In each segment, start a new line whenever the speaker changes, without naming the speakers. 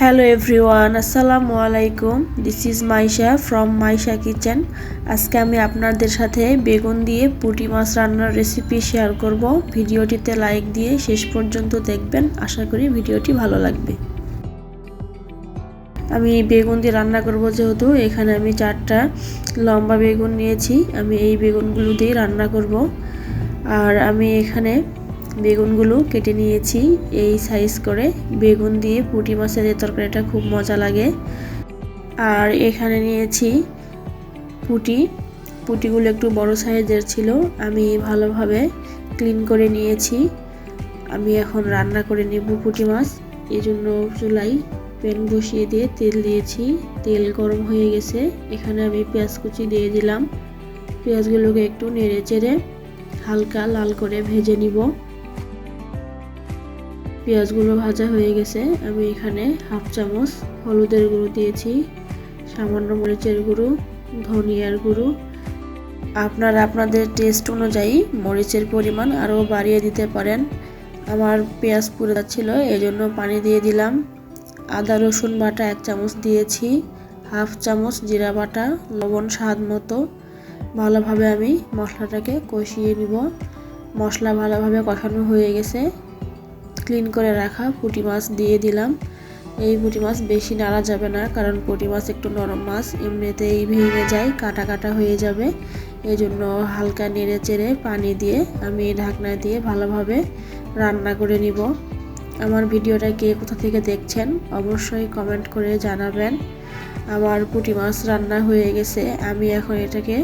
Hello everyone, আসসালামু আলাইকুম। This is Maisha from Maisha kitchen. আজকে আমি আপনাদের সাথে বেগুন দিয়ে পুঁটি মাছ রান্নার রেসিপি শেয়ার করব। ভিডিওটিতে লাইক দিয়ে শেষ পর্যন্ত দেখবেন, আশা করি ভিডিওটি ভালো লাগবে। আমি বেগুন দিয়ে রান্না করব যেহেতু এখানে আমি 4টা লম্বা বেগুন নিয়েছি। আমি এই বেগুনগুলো দিয়ে রান্না করব। আর আমি এখানে বেগুনগুলো কেটে নিয়েছি এই সাইজ করে। বেগুন দিয়ে পুঁটি মাছের এই তরকারিটা খুব মজা লাগে। আর এখানে নিয়েছি পুঁটিগুলো একটু বড় সাইজের ছিল। আমি ভালোভাবে ক্লিন করে নিয়েছি। আমি এখন রান্না করে নেব পুঁটি মাছ। এই জন্য চুলায় প্যান বসিয়ে দিয়ে তেল দিয়েছি। তেল গরম হয়ে গেছে। এখানে আমি পেঁয়াজ কুচি দিয়ে দিলাম। পেঁয়াজগুলোকে একটু নেড়ে চেড়ে হালকা লাল করে ভেজে নিব। পেঁয়াজগুলো ভাজা হয়ে গেছে। আমি এখানে হাফ চামচ হলুদের গুঁড়ো দিয়েছি, সামান্য মরিচের গুঁড়ো, ধনিয়ার গুঁড়ো। আপনারা আপনাদের টেস্ট অনুযায়ী মরিচের পরিমাণ আরও বাড়িয়ে দিতে পারেন। আমার পেঁয়াজ পুড়ে যাচ্ছিল, এজন্য পানি দিয়ে দিলাম। আদা রসুন বাটা 1 চামচ দিয়েছি, হাফ চামচ জিরা বাটা, লবণ স্বাদ মতো। ভালোভাবে আমি মশলাটাকে কষিয়ে নিব। মশলা ভালোভাবে কষানো হয়ে গেছে। ক্লিন করে রাখা পুঁটি মাছ দিয়ে দিলাম। এই পুঁটি মাছ বেশি নাড়া যাবে না, কারণ পুঁটি মাছ একটু নরম মাছ, এমনিতেই ভেঙে যায়, কাটা কাটা হয়ে যাবে। এই জন্য হালকা নেড়ে চেড়ে পানি দিয়ে আমি ঢাকনা দিয়ে ভালোভাবে রান্না করে নিব। আমার ভিডিওটা কে কোথা থেকে দেখছেন অবশ্যই কমেন্ট করে জানাবেন। আমার পুঁটি মাছ রান্না হয়ে গেছে। আমি এখন এটাকে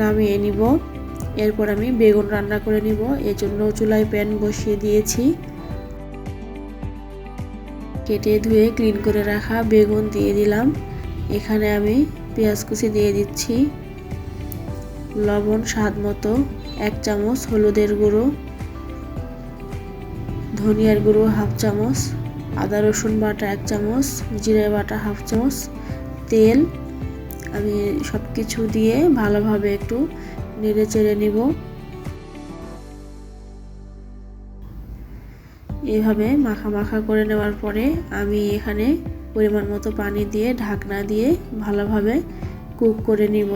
নামিয়ে নিব। এরপর আমি বেগুন রান্না করে নিব। এজন্য চুলায় প্যান বসিয়ে দিয়েছি। কেটে ধুয়ে ক্লিন করে রাখা বেগুন দিয়ে দিলাম। এখানে আমি পেঁয়াজ কুচি দিয়ে দিচ্ছি, লবণ স্বাদ মতো, 1 চামচ হলুদের গুঁড়ো, ধনিয়ার গুঁড়ো হাফ চামচ, আদা রসুন বাটা 1 চামচ, জিরা বাটা হাফ চামচ, তেল। আমি সব কিছু দিয়ে ভালোভাবে একটু নেড়ে চেড়ে নিব। এভাবে মাখা মাখা করে নেওয়ার পরে আমি এখানে পরিমাণ মতো পানি দিয়ে ঢাকনা দিয়ে ভালোভাবে কুক করে নিব।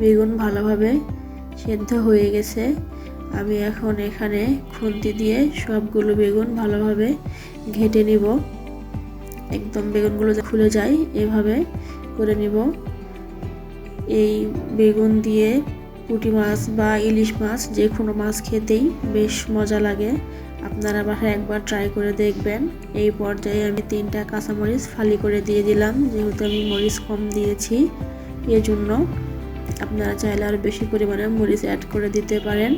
বেগুন ভালোভাবে সেদ্ধ হয়ে গেছে। আমি এখন এখানে খুন্তি দিয়ে সবগুলো বেগুন ভালোভাবে ঘেটে নিব। একদম বেগুনগুলো খুলে যায় এভাবে করে নিব। এই বেগুন দিয়ে পুঁটি মাছ বা ইলিশ মাছ যে কোনো মাছ খেতেই বেশ মজা লাগে। আপনারা বাসায় একবার ট্রাই করে দেখবেন। এই পর্যায়ে আমি 3টা কাঁচামরিচ ফালি করে দিয়ে দিলাম, যেহেতু আমি মরিচ কম দিয়েছি। এজন্য আপনারা চাইলে আরও বেশি পরিমাণে মরিচ অ্যাড করে দিতে পারেন।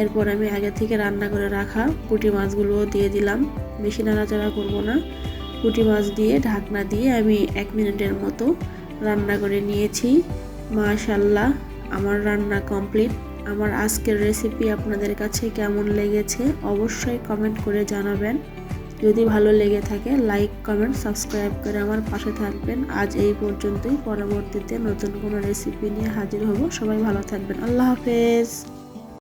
এরপর আমি আগে থেকে রান্না করে রাখা পুঁটি মাছগুলোও দিয়ে দিলাম। বেশি নাড়াচাড়া করব না। পুঁটি মাছ দিয়ে ঢাকনা দিয়ে আমি 1 মিনিটের মতো রান্না করে নিয়েছি। মাশাআল্লাহ, আমার রান্না কমপ্লিট। আমার আজকের রেসিপি আপনাদের কাছে কেমন লেগেছে অবশ্যই কমেন্ট করে জানাবেন। যদি ভালো লেগে থাকে লাইক, কমেন্ট, সাবস্ক্রাইব করে আমার পাশে থাকবেন। আজ এই পর্যন্তই। পরবর্তীতে নতুন কোনো রেসিপি নিয়ে হাজির হব। সবাই ভালো থাকবেন। আল্লাহ হাফেজ।